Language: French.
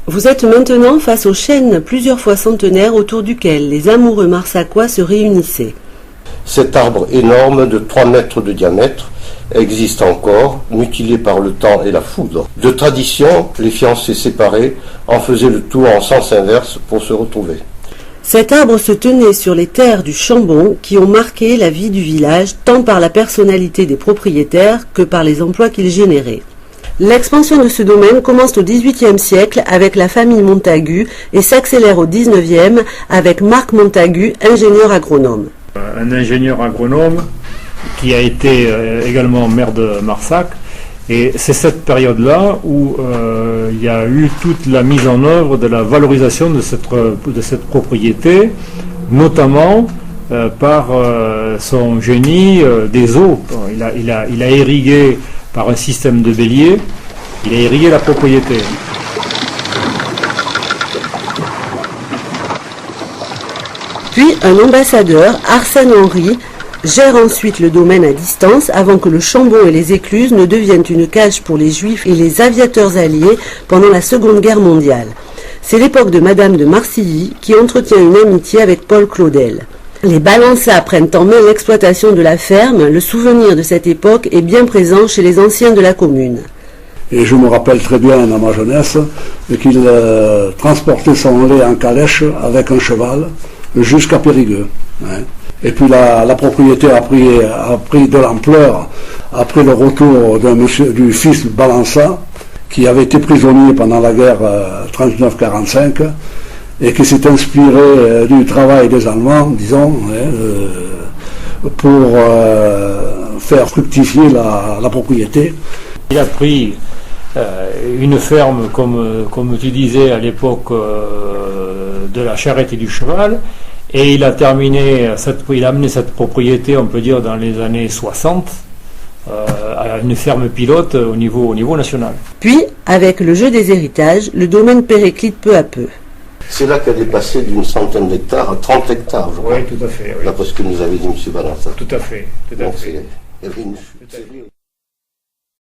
Vous êtes maintenant face au chêne plusieurs fois centenaire autour duquel les amoureux marsaquois se réunissaient. Cet arbre énorme de 3 mètres de diamètre existe encore, mutilé par le temps et la foudre. De tradition, les fiancés séparés en faisaient le tour en sens inverse pour se retrouver. Cet arbre se tenait sur les terres du Chambon qui ont marqué la vie du village tant par la personnalité des propriétaires que par les emplois qu'ils généraient. L'expansion de ce domaine commence au XVIIIe siècle avec la famille Montagu et s'accélère au XIXe avec Marc Montagu, ingénieur agronome. Un ingénieur agronome qui a été également maire de Marsac. Et c'est cette période-là où il y a eu toute la mise en œuvre de la valorisation de cette propriété, notamment par son génie des eaux. Il a irrigué par un système de bélier, il a irrigué la propriété. Puis un ambassadeur, Arsène Henry, gère ensuite le domaine à distance avant que le Chambon et les écluses ne deviennent une cage pour les Juifs et les aviateurs alliés pendant la Seconde Guerre mondiale. C'est l'époque de Madame de Marcilly qui entretient une amitié avec Paul Claudel. Les Balançats prennent en main l'exploitation de la ferme. Le souvenir de cette époque est bien présent chez les anciens de la commune. Et je me rappelle très bien dans ma jeunesse qu'il transportait son lait en calèche avec un cheval jusqu'à Périgueux. Et puis la propriété a pris de l'ampleur après le retour du fils Balançat, qui avait été prisonnier pendant la guerre 39-45 et qui s'est inspiré du travail des Allemands, disons, pour faire fructifier la propriété. Il a pris une ferme, comme tu disais à l'époque, de la charrette et du cheval, et il a amené cette propriété, on peut dire, dans les années 60, à une ferme pilote au niveau national. Puis, avec le jeu des héritages, le domaine périclite peu à peu. C'est là qu'elle est passée d'une centaine d'hectares à 30 hectares, je crois. Oui, tout à fait. Oui. D'après ce que nous avait dit M. Balançat. Tout à fait. Donc il y avait une chute.